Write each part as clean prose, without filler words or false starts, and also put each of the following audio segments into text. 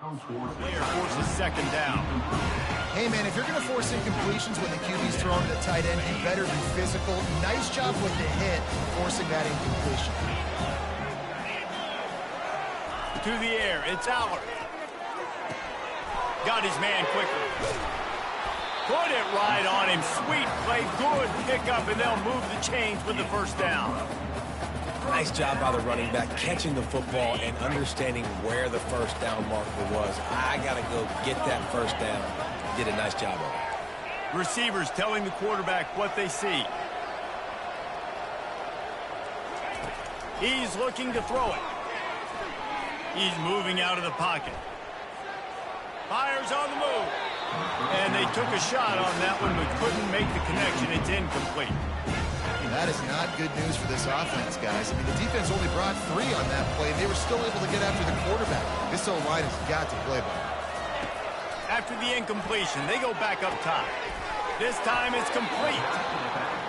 Player forces second down. Hey, man, if you're going to force incompletions when the QB's throwing to the tight end, you better be physical. Nice job with the hit, forcing that incompletion. To the air, it's Aller. Got his man quickly. Put it right on him. Sweet play, good pickup, and they'll move the chains with the first down. Nice job by the running back, catching the football and understanding where the first down marker was. I got to go get that first down. Did a nice job of it. Receivers telling the quarterback what they see. He's looking to throw it. He's moving out of the pocket. Fires on the move. And they took a shot on that one but couldn't make the connection. It's incomplete. That is not good news for this offense, guys. I mean, the defense only brought 3 on that play. They were still able to get after the quarterback. This O-line has got to play better. After the incompletion, they go back up top. This time it's complete.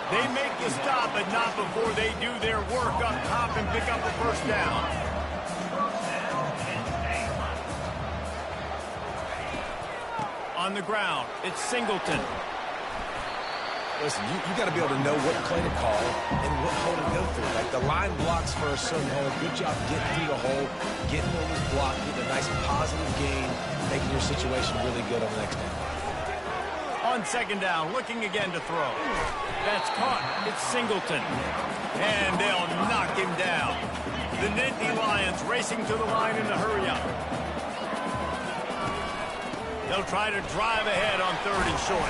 They make the stop, but not before they do their work up top and pick up the first down. On the ground, it's Singleton. Listen, you got to be able to know what play to call and what hole to go through. Like the line blocks for a certain hole. Good job getting through the hole, getting on this block, getting a nice positive gain, making your situation really good on the next down. On second down, looking again to throw. That's caught. It's Singleton. And they'll knock him down. The Nittany Lions racing to the line in a hurry up. They'll try to drive ahead on 3rd and short.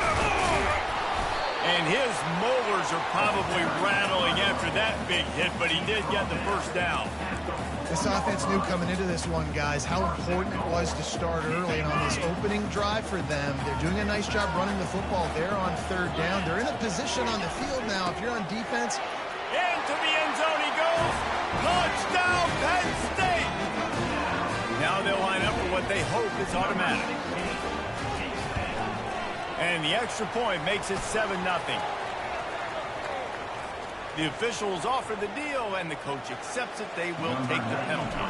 And his molars are probably rattling after that big hit, but he did get the first down. This offense knew coming into this one, guys, how important it was to start early. And on this opening drive for them, they're doing a nice job running the football there on 3rd down. They're in a position on the field now. If you're on defense. Into the end zone he goes. Touchdown, Penn State. Now they'll line up for what they hope is automatic. And the extra point makes it 7-0. The officials offer the deal, and the coach accepts it. They will take the penalty.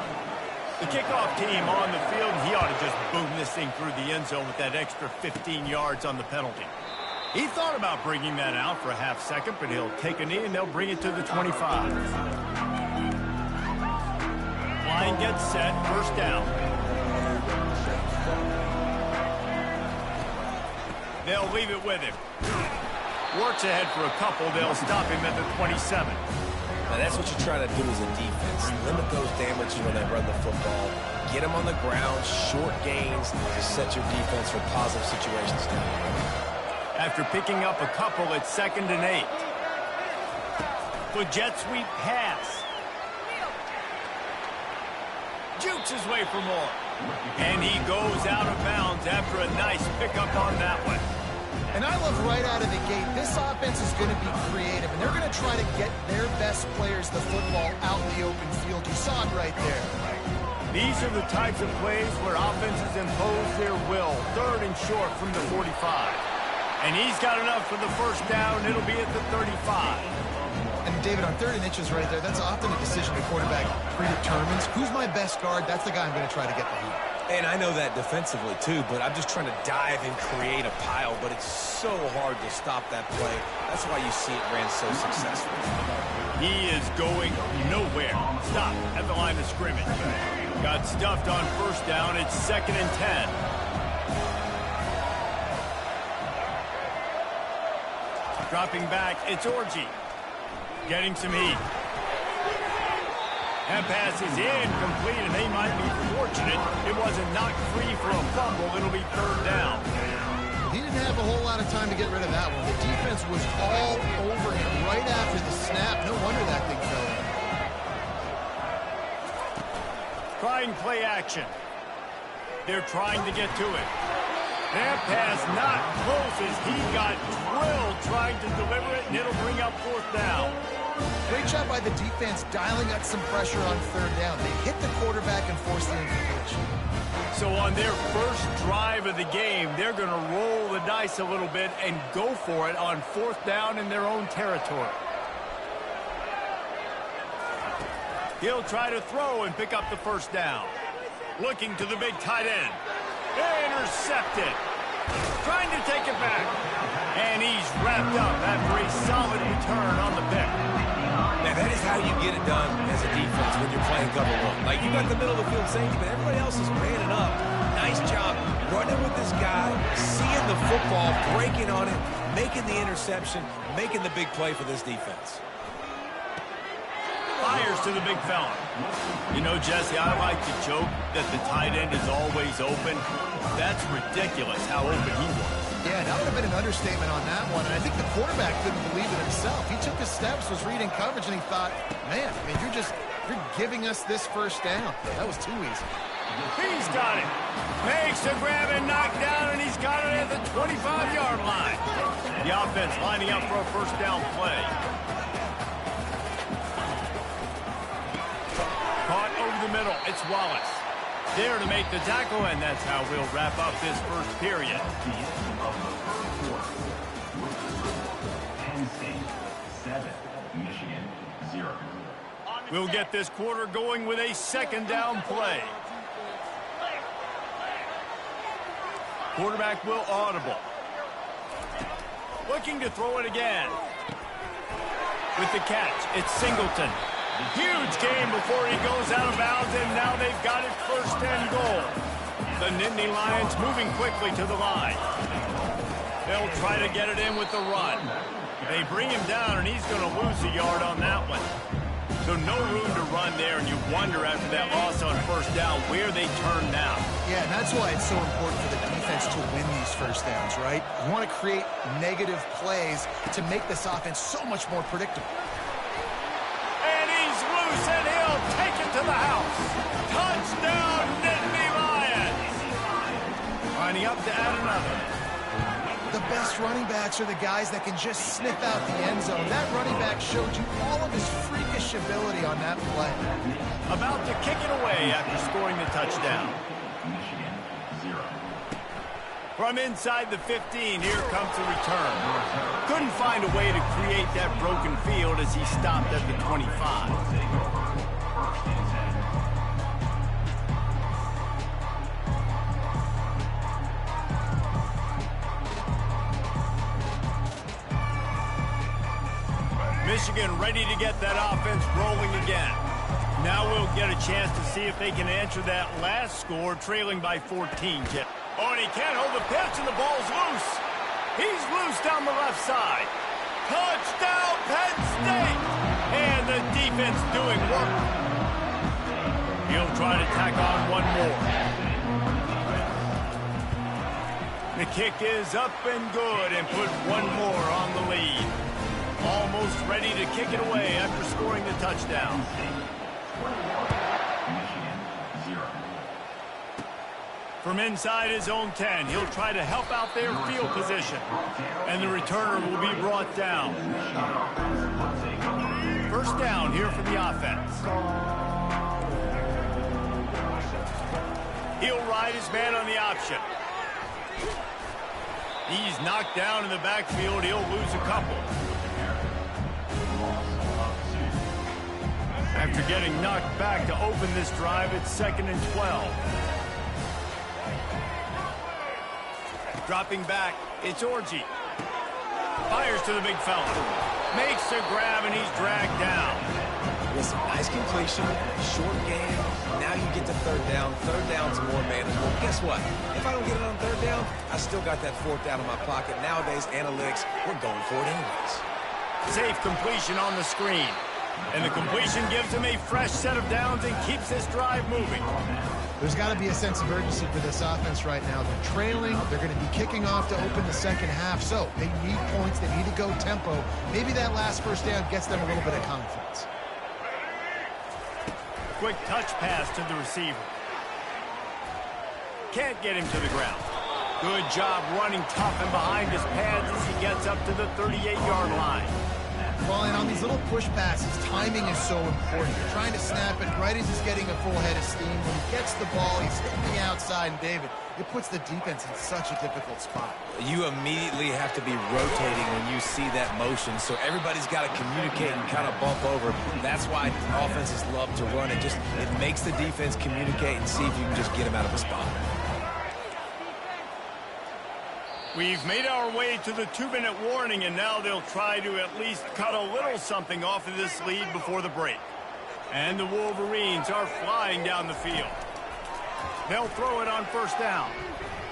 The kickoff team on the field, he ought to just boom this thing through the end zone with that extra 15 yards on the penalty. He thought about bringing that out for a half second, but he'll take a knee, and they'll bring it to the 25. Line gets set, first down. They'll leave it with him. Works ahead for a couple. They'll stop him at the 27. Now that's what you try to do as a defense. Limit those damages when they run the football. Get them on the ground, short gains to set your defense for positive situations down. After picking up a couple, it's 2nd and 8. The jet sweep pass. Jukes his way for more. And he goes out of bounds after a nice pickup on that one. And I love right out of the gate, this offense is going to be creative, and they're going to try to get their best players the football out in the open field. You saw it right there. These are the types of plays where offenses impose their will. 3rd and short from the 45. And he's got enough for the first down. It'll be at the 35. And David, on 3rd and inches right there, that's often a decision the quarterback predetermines. Who's my best guard? That's the guy I'm going to try to get the heat. And I know that defensively, too, but I'm just trying to dive and create a pile, but it's so hard to stop that play. That's why you see it ran so successfully. He is going nowhere. Stop at the line of scrimmage. Got stuffed on first down. It's 2nd and 10. Dropping back, it's Orji. Getting some heat. That pass is incomplete, and they might be fortunate. It wasn't knocked free for a fumble. It'll be 3rd down. He didn't have a whole lot of time to get rid of that one. The defense was all over him right after the snap. No wonder that thing fell in. Trying play action. They're trying to get to it. That pass not close as he got drilled trying to deliver it, and it'll bring up 4th down. Great job by the defense dialing up some pressure on 3rd down. They hit the quarterback and forced the incompletion. So on their first drive of the game, they're going to roll the dice a little bit and go for it on 4th down in their own territory. He'll try to throw and pick up the first down. Looking to the big tight end. Intercepted. Trying to take it back. And he's wrapped up after a solid return on the pick. Now, that is how you get it done as a defense when you're playing cover one. Like, you got the middle of the field safety, but everybody else is manning up. Nice job running with this guy, seeing the football, breaking on it, making the interception, making the big play for this defense. Fires to the big fella. You know, Jesse, I like to joke that the tight end is always open. That's ridiculous how open he was. Yeah, that would have been an understatement on that one, and I think the quarterback couldn't believe it himself. He took his steps, was reading coverage, and he thought, man, I mean, you're giving us this first down. That was too easy. He's got it. Makes a grab and knock down, and he's got it at the 25-yard line. The offense lining up for a first down play. Caught over the middle. It's Wallace. There to make the tackle, and that's how we'll wrap up this first period. Penn State 7, Michigan 0. We'll get this quarter going with a second down play. Quarterback will audible. Looking to throw it again. With the catch, it's Singleton. Huge game before he goes out of bounds, and now they've got it first and goal. The Nittany Lions moving quickly to the line. They'll try to get it in with the run. They bring him down, and he's going to lose a yard on that one. So no room to run there, and you wonder after that loss on first down where they turn now. Yeah, and that's why it's so important for the defense to win these first downs, right? You want to create negative plays to make this offense so much more predictable. And he'll take it to the house. Touchdown, Nittany Lions. Lining up to add another. The best running backs are the guys that can just sniff out the end zone. That running back showed you all of his freakish ability on that play. About to kick it away after scoring the touchdown. Michigan 0. From inside the 15, here comes the return. Couldn't find a way to create that broken field as he stopped at the 25. Michigan ready to get that offense rolling again. Now we'll get a chance to see if they can answer that last score, trailing by 14. Oh, and he can't hold the pitch, and the ball's loose. He's loose down the left side. Touchdown, Penn State! And the defense doing work. He'll try to tack on one more. The kick is up and good, and put one more on the lead. Almost ready to kick it away after scoring the touchdown. Michigan 0. From inside his own 10, he'll try to help out their field position. And the returner will be brought down. First down here for the offense. He'll ride his man on the option. He's knocked down in the backfield. He'll lose a couple. After getting knocked back to open this drive, it's 2nd and 12. Dropping back, it's Orji. Fires to the big fella. Makes a grab, and he's dragged down. Listen, nice completion, short game. Now you get to third down. Third down's more manageable. Guess what? If I don't get it on third down, I still got that fourth down in my pocket. Nowadays, analytics, we're going for it anyways. Safe completion on the screen. And the completion gives him a fresh set of downs and keeps this drive moving. There's got to be a sense of urgency for this offense right now. They're trailing. They're going to be kicking off to open the second half. So they need points. They need to go tempo. Maybe that last first down gets them a little bit of confidence. Quick touch pass to the receiver. Can't get him to the ground. Good job running tough and behind his pads as he gets up to the 38-yard line. Well, and on these little push passes, timing is so important. You're trying to snap it right as he's getting a full head of steam. When he gets the ball, he's hitting the outside, and David, it puts the defense in such a difficult spot. You immediately have to be rotating when you see that motion, so everybody's got to communicate and kind of bump over. That's why offenses love to run it. It makes the defense communicate and see if you can just get them out of a spot. We've made our way to the 2-minute warning, and now they'll try to at least cut a little something off of this lead before the break. And the Wolverines are flying down the field. They'll throw it on first down.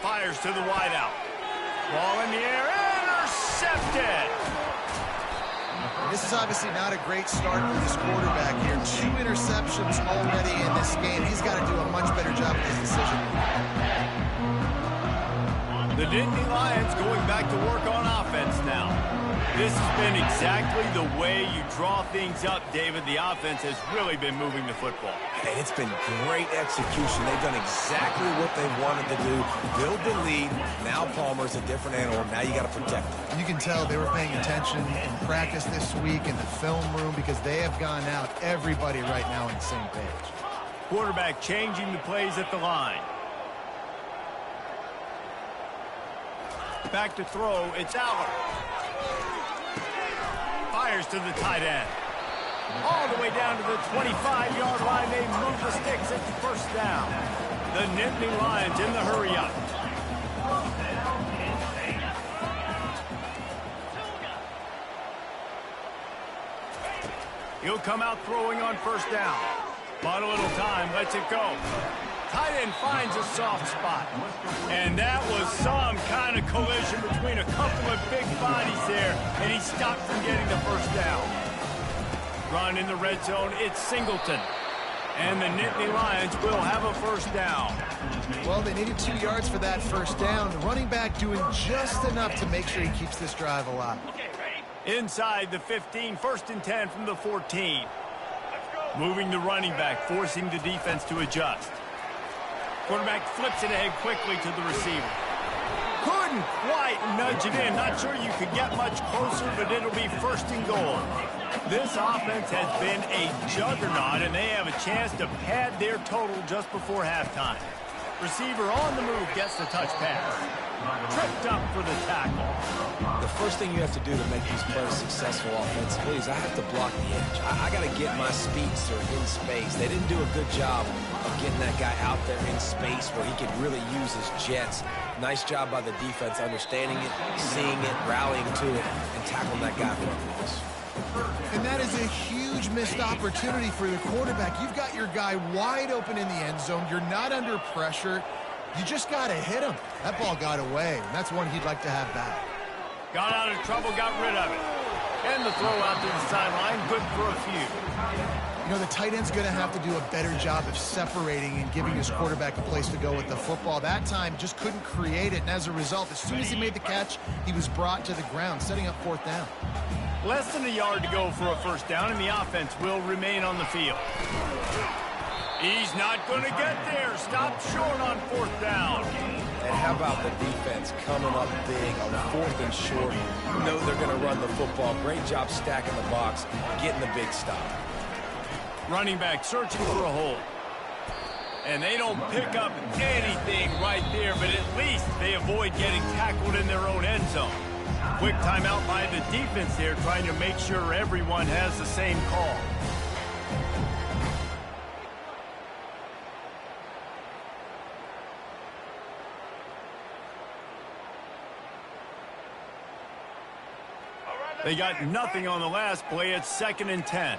Fires to the wideout. Ball in the air, intercepted! This is obviously not a great start for this quarterback here. 2 interceptions already in this game. He's got to do a much better job of his decision. The Nittany Lions going back to work on offense now. This has been exactly the way you draw things up, David. The offense has really been moving the football. And it's been great execution. They've done exactly what they wanted to do. Build the lead. Now Palmer's a different animal. Now you got to protect him. You can tell they were paying attention in practice this week in the film room because they have gone out, everybody right now on the same page. Quarterback changing the plays at the line. Back to throw, it's Aller. Fires to the tight end. All the way down to the 25-yard line. They move the sticks. It's first down. The Nittany Lions in the hurry-up. He'll come out throwing on first down. Bought a little time, lets it go. Tight end finds a soft spot. And that was some kind of collision between a couple of big bodies there, and he stopped from getting the first down. Run in the red zone, it's Singleton. And the Nittany Lions will have a first down. Well, they needed 2 yards for that first down. The running back doing just enough to make sure he keeps this drive alive. Inside the 15, first and 10 from the 14. Moving the running back, forcing the defense to adjust. Quarterback flips it ahead quickly to the receiver. Couldn't quite nudge it in. Not sure you could get much closer, but it'll be first and goal. This offense has been a juggernaut, and they have a chance to pad their total just before halftime. Receiver on the move gets the touch pass. Tripped up for the tackle. The first thing you have to do to make these players successful offensively is I have to block the edge. I got to get my speedster in space. They didn't do a good job of getting that guy out there in space where he could really use his jets. Nice job by the defense understanding it, seeing it, rallying to it, and tackling that guy for a loss. And that is a huge missed opportunity for the quarterback. You've got your guy wide open in the end zone. You're not under pressure. You just got to hit him. That ball got away, and that's one he'd like to have back. Got out of trouble, got rid of it. And the throw out to the sideline, good for a few. You know, the tight end's going to have to do a better job of separating and giving his quarterback a place to go with the football. That time just couldn't create it, and as a result, as soon as he made the catch, he was brought to the ground, setting up fourth down. Less than a yard to go for a first down, and the offense will remain on the field. He's not going to get there. Stopped short on fourth down. And how about the defense coming up big on fourth and short? You know they're going to run the football. Great job stacking the box, getting the big stop. Running back searching for a hole. And they don't pick up anything right there, but at least they avoid getting tackled in their own end zone. Quick timeout by the defense there, trying to make sure everyone has the same call. They got nothing on the last play. It's 2nd and 10.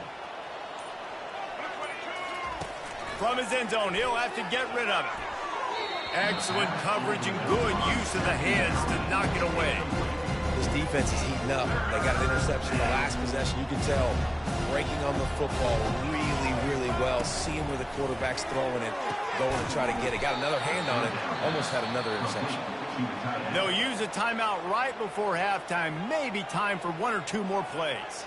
From his end zone, he'll have to get rid of it. Excellent coverage and good use of the hands to knock it away. This defense is heating up. They got an interception the last possession. You can tell breaking on the football really, really well. Seeing where the quarterback's throwing it, going to try to get it. Got another hand on it. Almost had another interception. They'll use a timeout right before halftime. Maybe time for 1 or 2 more plays.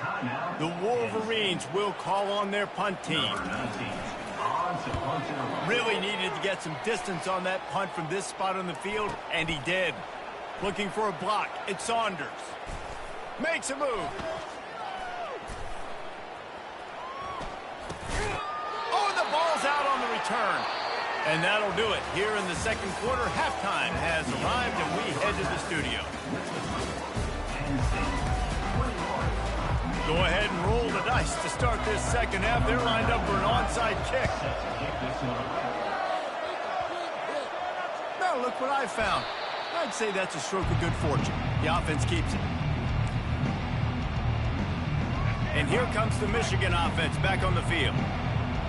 The Wolverines will call on their punt team. Really needed to get some distance on that punt from this spot on the field, and he did. Looking for a block. It's Saunders. Makes a move. return. And that'll do it. Here in the second quarter, halftime has arrived, and we head to the studio. Go ahead and roll the dice to start this second half. They're lined up for an onside kick. Now look what I found. I'd say that's a stroke of good fortune. The offense keeps it. And here comes the Michigan offense back on the field.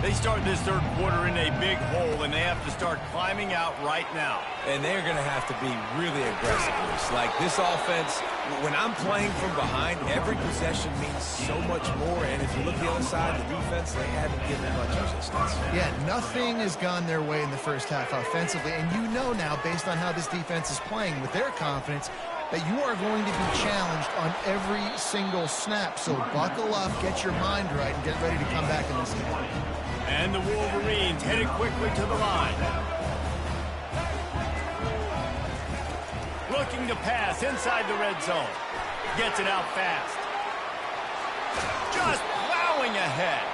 They start this third quarter in a big hole, and they have to start climbing out right now. And they're going to have to be really aggressive. Like this offense, when I'm playing from behind, every possession means so much more. And if you look at the other side, the defense, they haven't given much resistance. Yeah, nothing has gone their way in the first half offensively. And you know now, based on how this defense is playing with their confidence, that you are going to be challenged on every single snap. So buckle up, get your mind right, and get ready to come back in this game. And the Wolverines headed quickly to the line. Looking to pass inside the red zone. Gets it out fast. Just plowing ahead.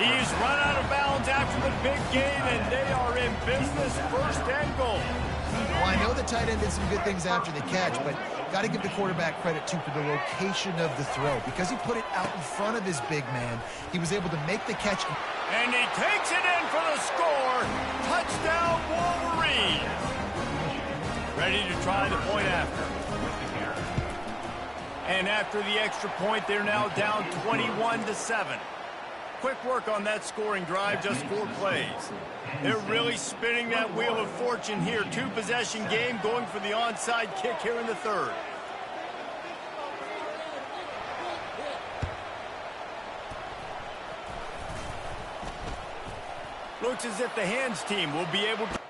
He's run out of bounds after the big gain, and they are in business, first and goal. Well, I know the tight end did some good things after the catch, but got to give the quarterback credit, too, for the location of the throw. Because he put it out in front of his big man, he was able to make the catch. And he takes it in for the score. Touchdown, Wolverines. Ready to try the point after. And after the extra point, they're now down 21-7. Quick work on that scoring drive, just 4 plays. They're really spinning that wheel of fortune here. 2-possession game, going for the onside kick here in the third. Looks as if the hands team will be able to...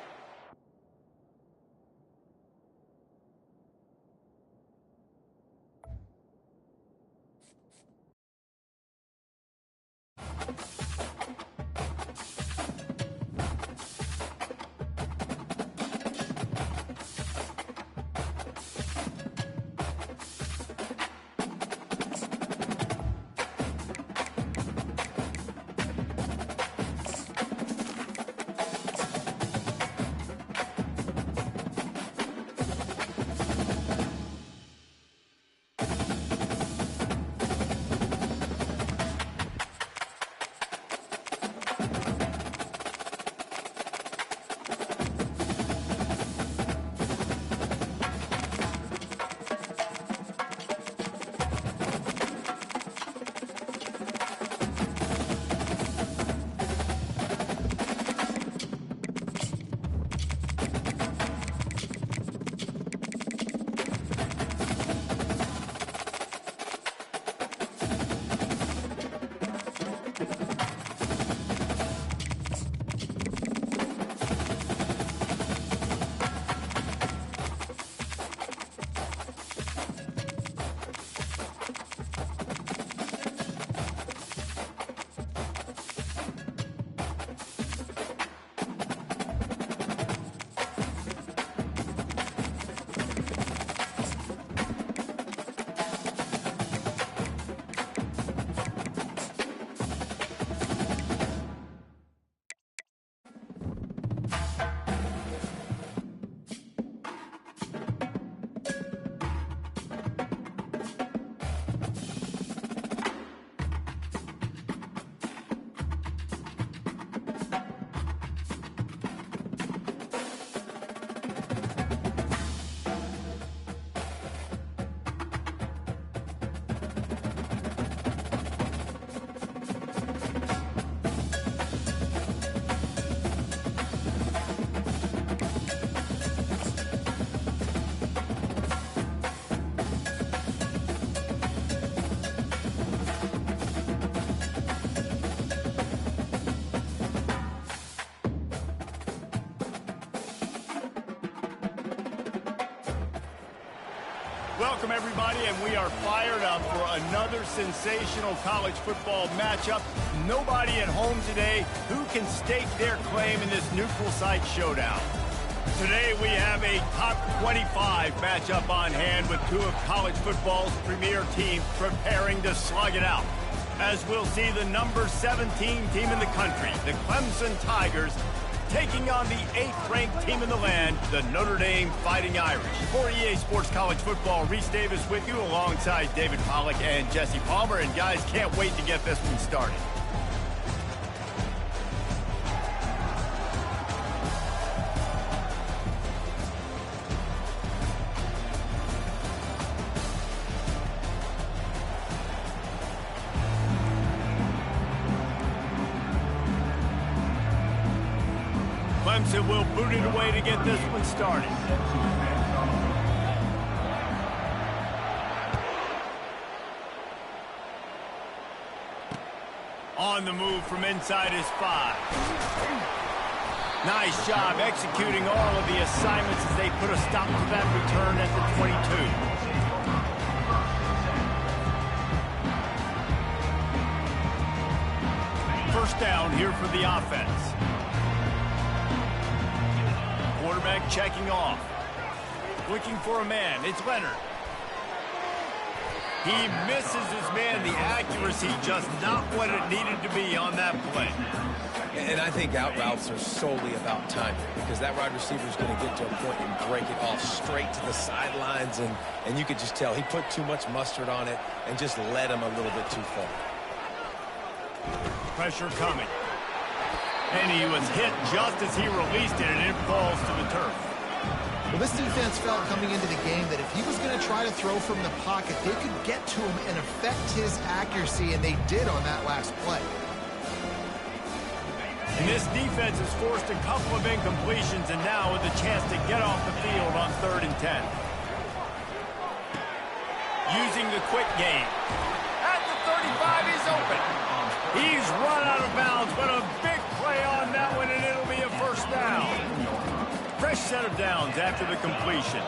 Welcome, everybody, and we are fired up for another sensational college football matchup. Nobody at home today who can stake their claim in this neutral site showdown. Today we have a top 25 matchup on hand with two of college football's premier teams preparing to slug it out. As we'll see the number 17 team in the country, the Clemson Tigers, taking on the 8th-ranked team in the land, the Notre Dame Fighting Irish. For EA Sports College Football, Reese Davis with you alongside David Pollack and Jesse Palmer. And guys, can't wait to get this one started. Clemson will boot it away to get this one started. On the move from inside his 5. Nice job executing all of the assignments as they put a stop to that return at the 22. First down here for the offense. Quarterback checking off. Looking for a man. It's Leonard. He misses his man. The accuracy just not what it needed to be on that play. And I think out routes are solely about timing, because that wide receiver is going to get to a point and break it off straight to the sidelines, and you could just tell he put too much mustard on it and just led him a little bit too far. Pressure coming. And he was hit just as he released it, and it falls to the turf. Well, this defense felt coming into the game that if he was going to try to throw from the pocket, they could get to him and affect his accuracy, and they did on that last play. And this defense has forced a couple of incompletions, and now with a chance to get off the field on 3rd and 10. Using the quick game. At the 35, he's open. He's run out of bounds, but a big play on that one, and it'll be a first down. Fresh set of downs after the completion.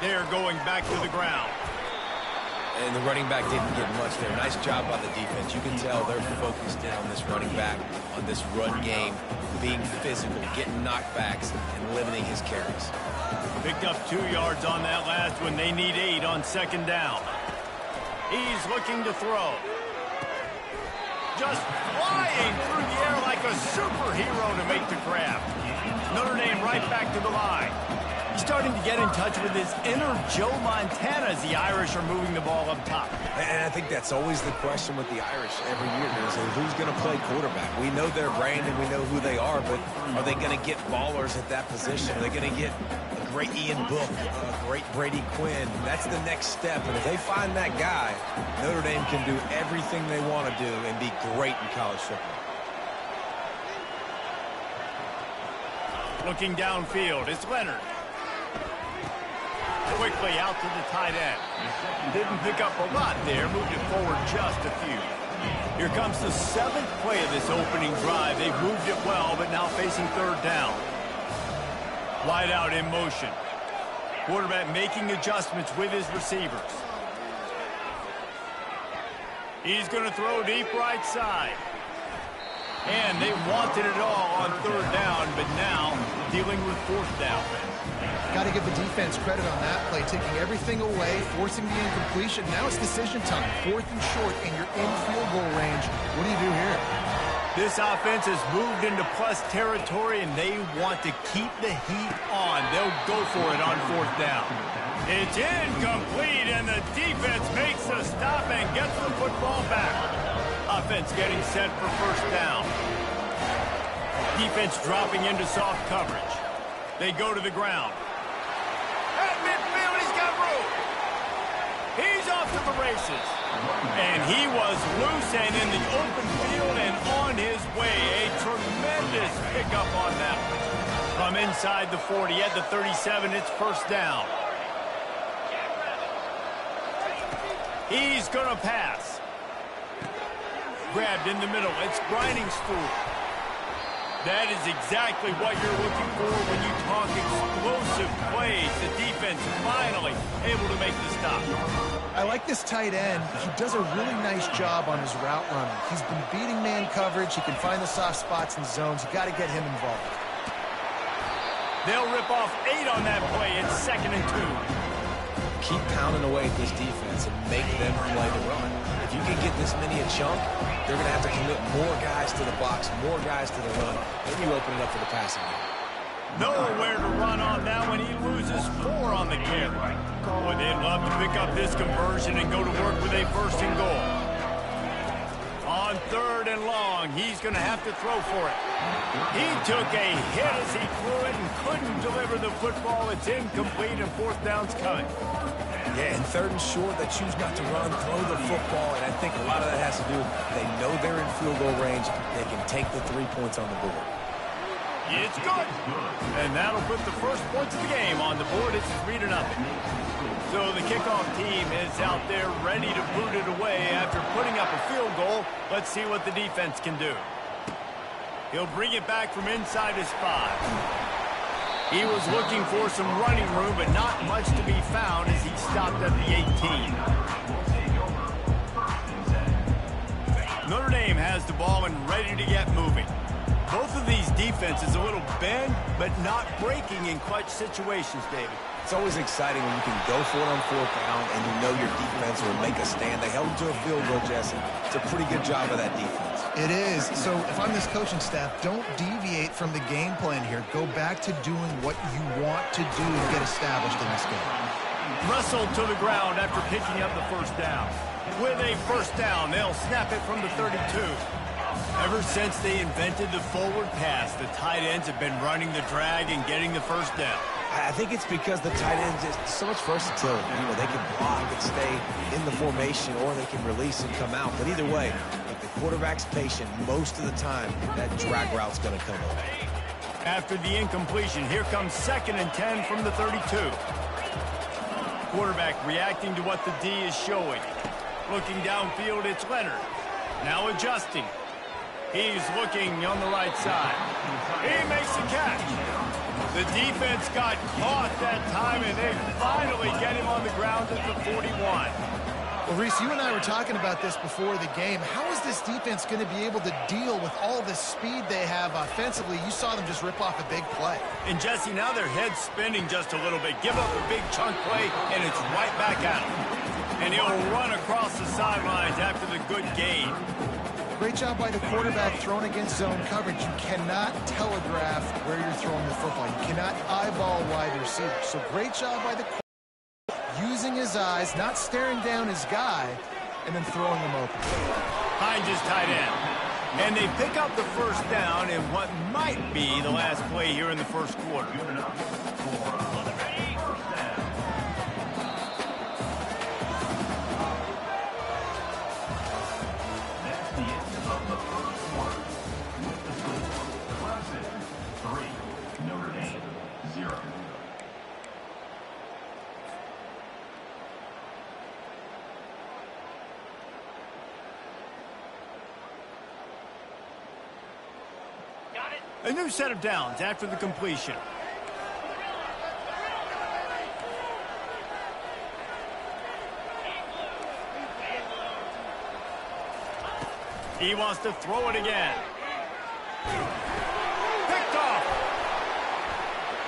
They're going back to the ground. And the running back didn't get much there. Nice job by the defense. You can tell they're focused in on this running back, on this run game, being physical, getting knockbacks, and limiting his carries. Picked up 2 yards on that last one. They need 8 on 2nd down. He's looking to throw. Just flying through the air like a superhero to make the grab. Notre Dame right back to the line. He's starting to get in touch with his inner Joe Montana as the Irish are moving the ball up top. And I think that's always the question with the Irish every year is who's going to play quarterback. We know their brand and we know who they are, but are they going to get ballers at that position? Are they going to get a great Ian Book, a great Brady Quinn? That's the next step. And if they find that guy, Notre Dame can do everything they want to do and be great in college football. Looking downfield, it's Leonard. Quickly out to the tight end. Didn't pick up a lot there, moved it forward just a few. Here comes the 7th play of this opening drive. They've moved it well, but now facing 3rd down. Wide out in motion. Quarterback making adjustments with his receivers. He's going to throw deep right side. And they wanted it all on 3rd down, but now dealing with 4th down. Got to give the defense credit on that play, taking everything away, forcing the incompletion. Now it's decision time. 4th and short, and you're in field goal range. What do you do here? This offense has moved into plus territory, and they want to keep the heat on. They'll go for it on 4th down. It's incomplete, and the defense makes the stop and gets the football back. Offense getting set for 1st down. Defense dropping into soft coverage. They go to the ground. At midfield, he's got room. He's off to the races. And he was loose and in the open field and on his way. A tremendous pickup on that one. From inside the 40 at the 37, it's 1st down. He's going to pass. Grabbed in the middle. It's Briningstool. That is exactly what you're looking for when you talk explosive plays. The defense finally able to make the stop. I like this tight end. He does a really nice job on his route running. He's been beating man coverage. He can find the soft spots and zones. You got to get him involved. They'll rip off 8 on that play. It's 2nd and 2. keep pounding away at this defense and make them play the run. If you can get this many a chunk, they're going to have to commit more guys to the box, more guys to the run, then you open it up for the passing game. Nowhere to run on that when he loses 4 on the carry. Boy, they'd love to pick up this conversion and go to work with a 1st and goal. On 3rd and long, he's going to have to throw for it. He took a hit as he threw it and couldn't deliver the football. It's incomplete and 4th down's coming. Yeah, and 3rd and short, they choose not to run, throw the football, and I think a lot of that has to do with they know they're in field goal range. They can take the 3 points on the board. It's good. And that'll put the first points of the game on the board. It's 3-0. So the kickoff team is out there ready to boot it away after putting up a field goal. Let's see what the defense can do. He'll bring it back from inside his 5. He was looking for some running room, but not much to be found as he stopped at the 18. Notre Dame has the ball and ready to get moving. Both of these defenses a little bent, but not breaking in clutch situations, David. It's always exciting when you can go for it on 4th down and you know your defense will make a stand. They held to a field goal, Jesse. It's a pretty good job of that defense. It is. So if I'm this coaching staff, don't deviate from the game plan here. Go back to doing what you want to do and get established in this game. Wrestled to the ground after picking up the 1st down. With a 1st down, they'll snap it from the 32. Ever since they invented the forward pass, the tight ends have been running the drag and getting the 1st down. I think it's because the tight ends is so much versatility. You know, they can block and stay in the formation, or they can release and come out. But either way, if the quarterback's patient, most of the time, that drag route's going to come up. After the incompletion, here comes 2nd and 10 from the 32. Quarterback reacting to what the D is showing. Looking downfield, it's Leonard. Now adjusting. He's looking on the right side. He makes the catch. The defense got caught that time, and they finally get him on the ground at the 41. Well, Reese, you and I were talking about this before the game. How is this defense going to be able to deal with all the speed they have offensively? You saw them just rip off a big play. And, Jesse, now their head's spinning just a little bit. Give up a big chunk play, and it's right back at him. And he'll run across the sidelines after the good gain. Great job by the quarterback throwing against zone coverage. You cannot telegraph where you're throwing the football. You cannot eyeball wide receiver. So great job by the quarterback using his eyes, not staring down his guy, and then throwing him open. Hines is tight end. And they pick up the 1st down in what might be the last play here in the 1st quarter. A new set of downs after the completion. He wants to throw it again. Picked off.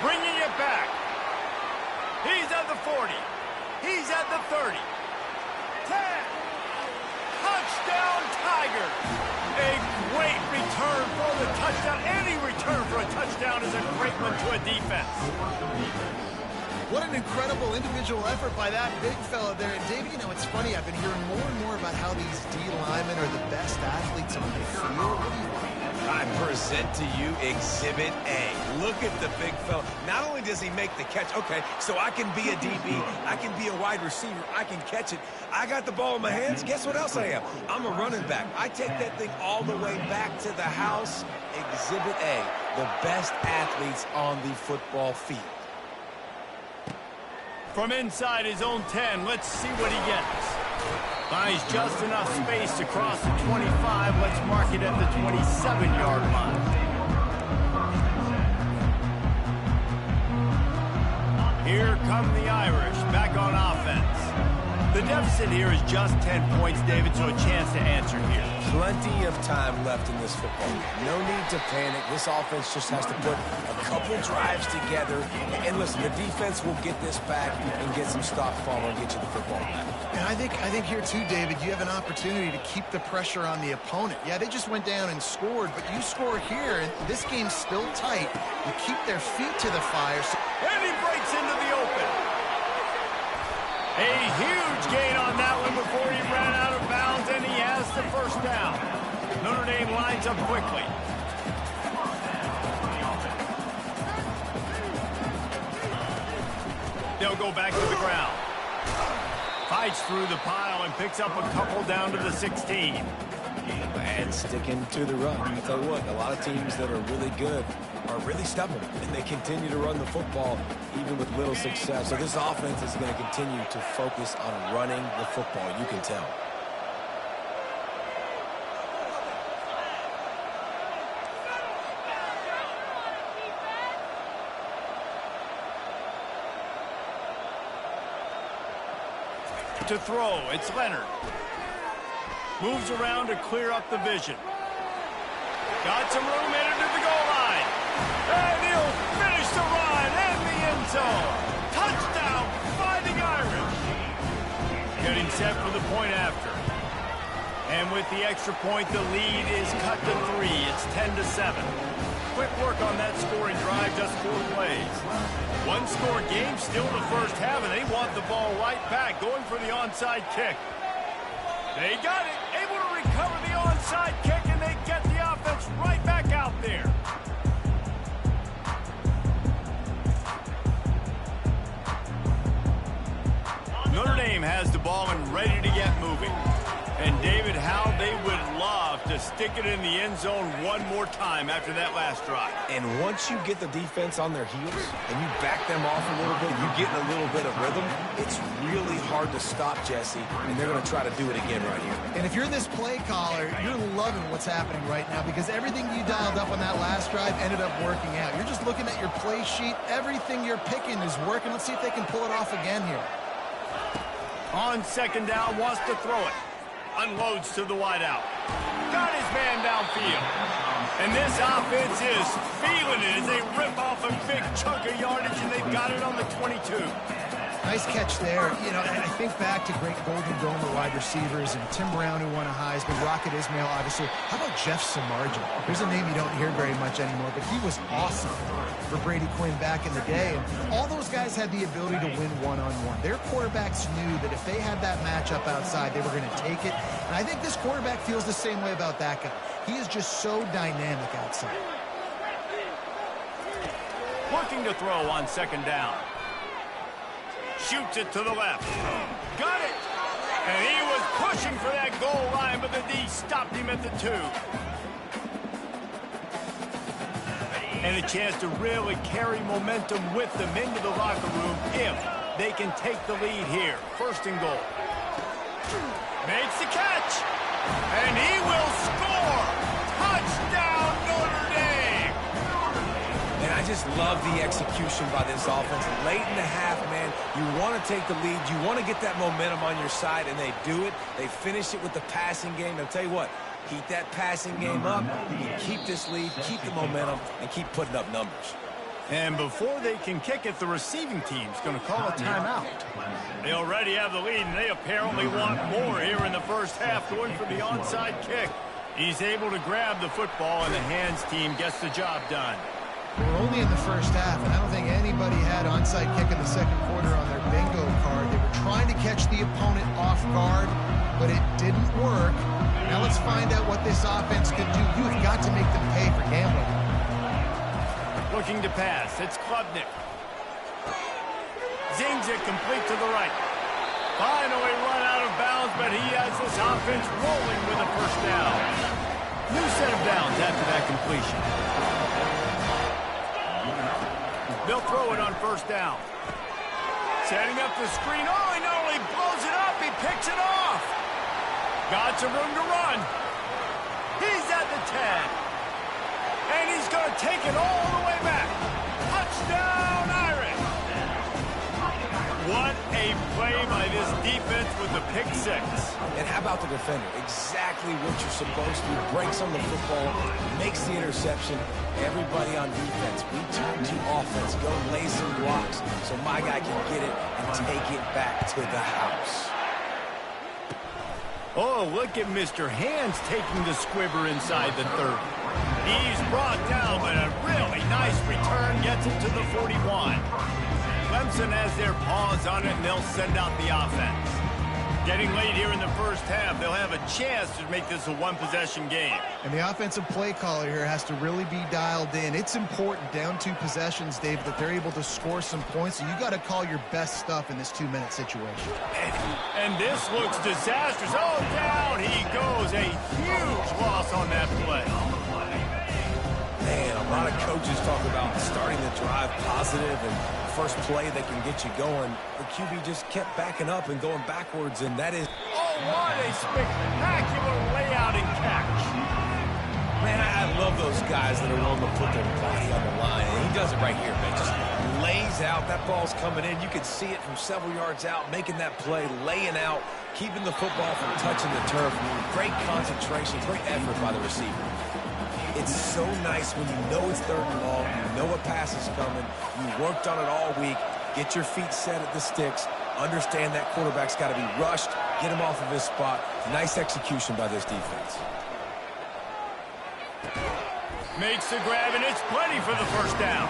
Bringing it back. He's at the 40. He's at the 30. 10. Touchdown, Tigers. A great return for the touchdown. Any return for a touchdown is a great one to a defense. What an incredible individual effort by that big fella there. And, David, you know, it's funny. I've been hearing more and more about how these D linemen are the best athletes on the field. What do you think? I present to you Exhibit A. Look at the big fella. Not only does he make the catch, okay, so I can be a DB, I can be a wide receiver, I can catch it. I got the ball in my hands. Guess what else I am? I'm a running back. I take that thing all the way back to the house. Exhibit A, the best athletes on the football field. From inside his own 10, let's see what he gets. Buys just enough space to cross the 25. Let's mark it at the 27-yard line. Here come the Irish back on offense. The deficit here is just 10 points, David, so a chance to answer here. Plenty of time left in this football game. No need to panic. This offense just has to put a couple drives together. And listen, the defense will get this back and get some stop follow and get you the football back. And I think here too, David, you have an opportunity to keep the pressure on the opponent. Yeah, they just went down and scored, but you score here, and this game's still tight. You keep their feet to the fire. And he breaks into the open. A huge gain on that one before he ran out of bounds, and he has the first down. Notre Dame lines up quickly. They'll go back to the ground. Fights through the pile and picks up a couple down to the 16. And sticking to the run. I tell you what, a lot of teams that are really good are really stubborn, and they continue to run the football even with little success. So this offense is going to continue to focus on running the football. You can tell. To throw, it's Leonard. Moves around to clear up the vision. Got some room, headed to the goal line. And he'll finish the run in the end zone. Touchdown, Fighting Irish. Getting set for the point after. And with the extra point, the lead is cut to 3. It's 10-7. Quick work on that scoring drive, just 4 plays. One-score game, still the first half, and they want the ball right back, going for the onside kick. They got it, able to recover the onside kick, and they get the offense right back out there. Notre Dame has the ball and ready to get moving. And David, how they would love to stick it in the end zone one more time after that last drive. And once you get the defense on their heels and you back them off a little bit, you get in a little bit of rhythm, it's really hard to stop, Jesse, and they're going to try to do it again right here. And if you're this play caller, you're loving what's happening right now because everything you dialed up on that last drive ended up working out. You're just looking at your play sheet. Everything you're picking is working. Let's see if they can pull it off again here. On second down, wants to throw it. Unloads to the wideout. Got his man downfield. And this offense is feeling it as they rip off a big chunk of yardage, and they've got it on the 22. Nice catch there. You know, I think back to great Golden Dome wide receivers and Tim Brown, who won a Heisman, Rocket Ismail, obviously. How about Jeff Samardzija? There's a name you don't hear very much anymore, but he was awesome for Brady Quinn back in the day. And all those guys had the ability to win one-on-one. Their quarterbacks knew that if they had that matchup outside, they were going to take it. And I think this quarterback feels the same way about that guy. He is just so dynamic outside. Looking to throw on second down. Shoots it to the left. Got it! And he was pushing for that goal line, but the D stopped him at the 2. And a chance to really carry momentum with them into the locker room if they can take the lead here. First and goal. Makes the catch. And he will score. Touchdown, Notre Dame. And I just love the execution by this offense. Late in the half, man, you want to take the lead. You want to get that momentum on your side, and they do it. They finish it with the passing game. I'll tell you what, keep that passing game up. You keep this lead, keep the momentum, and keep putting up numbers. And before they can kick it, the receiving team's going to call a timeout. They already have the lead, and they apparently want more here in the first half, going for the onside kick. He's able to grab the football, and the hands team gets the job done. We're only in the first half, and I don't think anybody had onside kick in the second quarter on their bingo card. They were trying to catch the opponent off guard, but it didn't work. Now let's find out what this offense could do. You've got to make them pay for gambling. Looking to pass. It's Klubnik. Zings it complete to the right. Finally run out of bounds, but he has this offense rolling with a first down. New set of downs after that completion. They'll throw it on first down. Setting up the screen. Oh, he not only blows it up, he picks it off. Got some room to run. He's at the 10. And he's going to take it all the way back. Touchdown, Irish. What a play by this defense with the pick six. And how about the defender? Exactly what you're supposed to. Breaks on the football, makes the interception. Everybody on defense, we turn to offense. Go lay some blocks so my guy can get it and take it back to the house. Oh, look at Mr. Hands taking the squibber inside the 30. He's brought down, but a really nice return gets him to the 41. Clemson has their paws on it, and they'll send out the offense. Getting late here in the first half, they'll have a chance to make this a one-possession game. And the offensive play caller here has to really be dialed in. It's important down 2 possessions, Dave, that they're able to score some points. So you got to call your best stuff in this 2-minute situation. And this looks disastrous. Oh, down he goes. A huge loss on that play. Man, a lot of coaches talk about starting the drive positive and first play that can get you going. The QB just kept backing up and going backwards, and that is... Oh, what a spectacular layout and catch. Man, I love those guys that are willing to put their body on the line. And he does it right here, man. Just lays out. That ball's coming in. You can see it from several yards out, making that play, laying out, keeping the football from touching the turf. Great concentration, great effort by the receiver. It's so nice when you know it's 3rd and long, you know a pass is coming, you worked on it all week, get your feet set at the sticks, understand that quarterback's got to be rushed, get him off of his spot. Nice execution by this defense. Makes the grab, and it's plenty for the first down.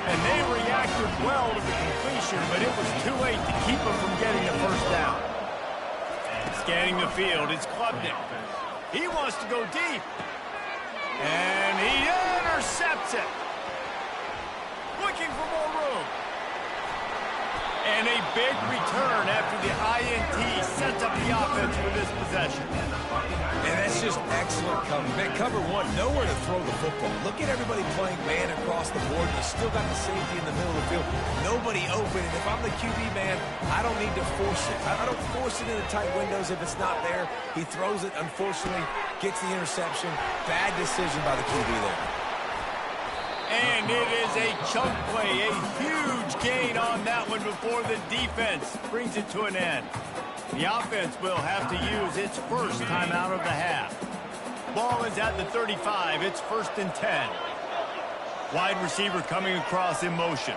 And they reacted well to the completion, but it was too late to keep them from getting the first down. Scanning the field, it's Klubnik. He wants to go deep. And he intercepts it. Looking for more room. And a big return after the INT sets up the offense for this possession. And that's just excellent cover. Man, cover 1, nowhere to throw the football. Look at everybody playing man across the board. You still got the safety in the middle of the field. Nobody open. And if I'm the QB, man, I don't need to force it. I don't force it into tight windows if it's not there. He throws it, unfortunately, gets the interception. Bad decision by the QB there. And it is a chunk play, a huge gain on that one before the defense brings it to an end. The offense will have to use its first timeout of the half. Ball is at the 35. It's 1st and 10. Wide receiver coming across in motion.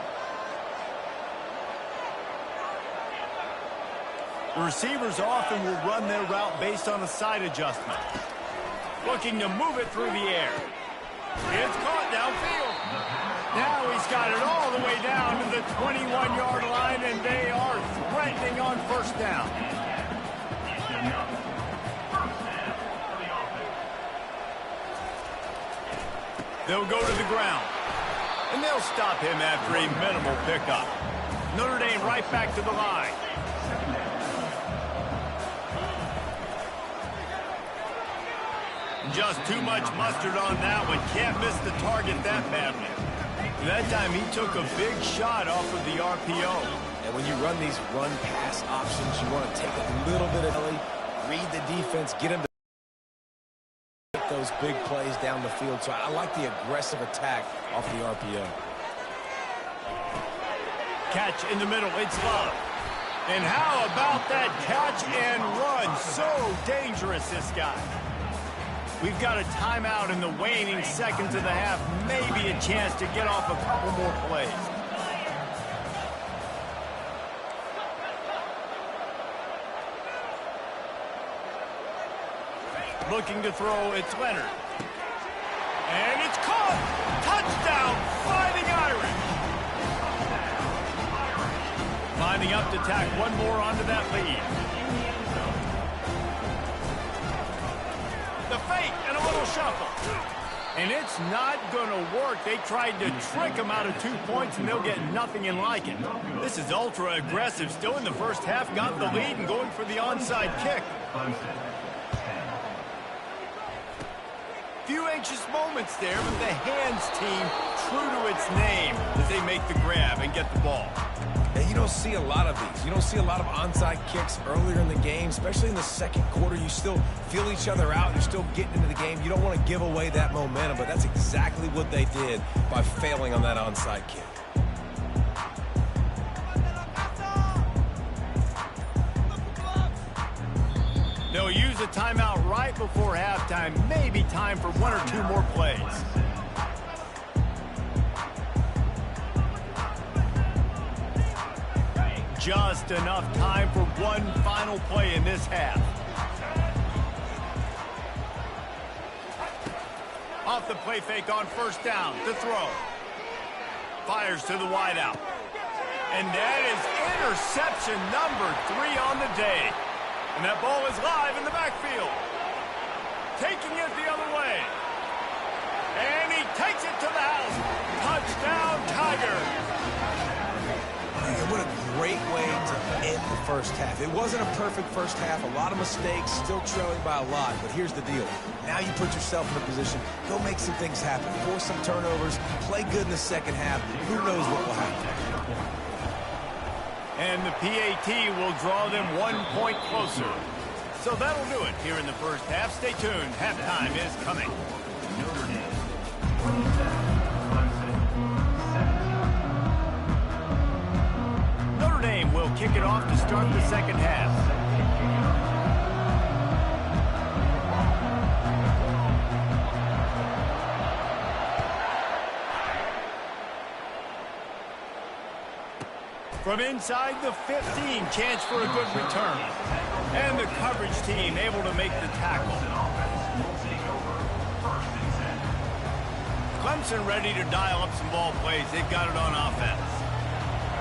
The receivers often will run their route based on a side adjustment. Looking to move it through the air. It's caught downfield. Now he's got it all the way down to the 21-yard line, and they are threatening on first down. They'll go to the ground, and they'll stop him after a minimal pickup. Notre Dame right back to the line. Just too much mustard on that one. Can't miss the target that badly. That time he took a big shot off of the RPO. And when you run these run-pass options, you want to take a little bit of early, read the defense, get him to make those big plays down the field. So I like the aggressive attack off the RPO. Catch in the middle. It's Love. And how about that catch and run? So dangerous, this guy. We've got a timeout in the waning seconds of the half. Maybe a chance to get off a couple more plays. Looking to throw, it's Leonard. And it's caught! Touchdown, Fighting Irish! Lining up to tack one more onto that lead. The fake and a little shuffle. And it's not going to work. They tried to trick him out of 2 points, and they'll get nothing in like it. This is ultra aggressive. Still in the first half, got the lead and going for the onside kick. Few anxious moments there, but the Hands team true to its name as they make the grab and get the ball. And you don't see a lot of these. You don't see a lot of onside kicks earlier in the game, especially in the second quarter. You still feel each other out. You're still getting into the game. You don't want to give away that momentum, but that's exactly what they did by failing on that onside kick. a timeout right before halftime. Maybe time for one or two more plays. Just enough time for one final play in this half. Off the play fake on first down. To throw. Fires to the wideout. And that is interception number 3 on the day. And that ball is live in the backfield. Taking it the other way. And he takes it to the house. Touchdown, Tigers. Man, what a great way to end the first half. It wasn't a perfect first half. A lot of mistakes, still trailing by a lot. But here's the deal. Now you put yourself in a position. Go make some things happen. Force some turnovers. Play good in the second half. Who knows what will happen. And the PAT will draw them 1 point closer. So that'll do it here in the first half. Stay tuned. Halftime is coming. Notre Dame 27, Clemson 17. Notre Dame will kick it off to start the second half. From inside the 15, chance for a good return. And the coverage team able to make the tackle. Clemson ready to dial up some ball plays. They've got it on offense.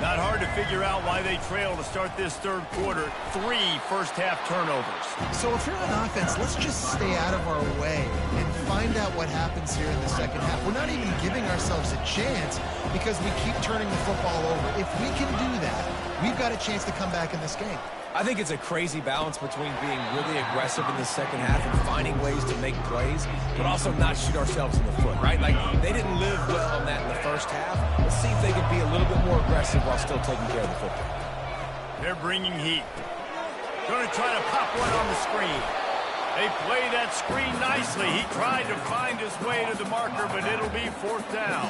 Not hard to figure out why they trail to start this third quarter. 3 first-half turnovers. So if you're on offense, let's just stay out of our way and find out what happens here in the second half. We're not even giving ourselves a chance because we keep turning the football over. If we can do that, we've got a chance to come back in this game. I think it's a crazy balance between being really aggressive in the second half and finding ways to make plays, but also not shoot ourselves in the foot, right? Like, they didn't live well on that in the first half. Let's see if they can be a little bit more aggressive while still taking care of the football. They're bringing heat. Going to try to pop one on the screen. They play that screen nicely. He tried to find his way to the marker, but it'll be 4th down.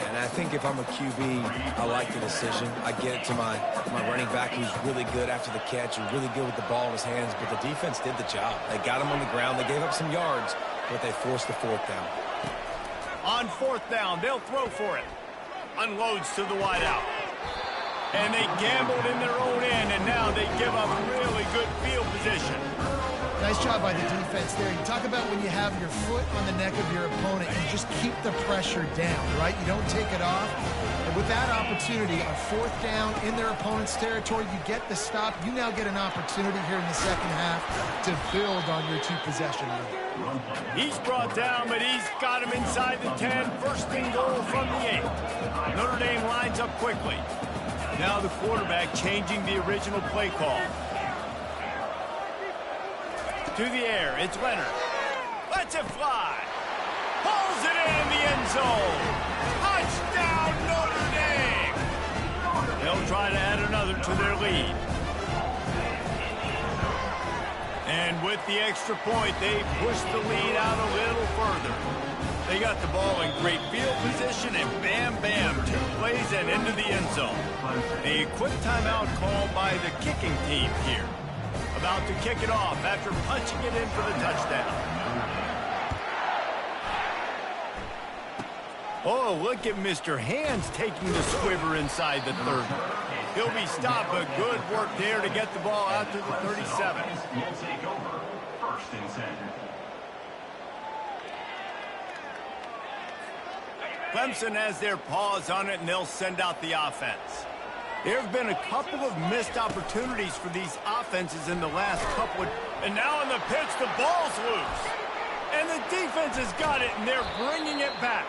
And I think if I'm a QB, I like the decision. I get it to my running back who's really good after the catch and really good with the ball in his hands, but the defense did the job. They got him on the ground. They gave up some yards, but they forced the 4th down. On 4th down, they'll throw for it. Unloads to the wideout. And they gambled in their own end, and now they give up really good field position. Nice job by the defense there. You talk about when you have your foot on the neck of your opponent, you just keep the pressure down, right? You don't take it off. And with that opportunity, on 4th down in their opponent's territory, you get the stop. You now get an opportunity here in the second half to build on your 2-possession lead. He's brought down, but he's got him inside the 10. First and goal from the 8. Notre Dame lines up quickly. Now the quarterback changing the original play call. To the air, it's Leonard. Lets it fly. Pulls it in the end zone. Touchdown, Notre Dame. They'll try to add another to their lead. And with the extra point, they push the lead out a little further. They got the ball in great field position, and bam, bam, 2 plays and into the end zone. A quick timeout called by the kicking team here. About to kick it off after punching it in for the touchdown. Oh, look at Mr. Hands taking the squiver inside the 30. He'll be stopped, but good work there to get the ball out to the 37. Will take over 1st and 10. Clemson has their paws on it, and they'll send out the offense. There have been a couple of missed opportunities for these offenses in the last couple. And now on the pitch, the ball's loose. And the defense has got it, and they're bringing it back.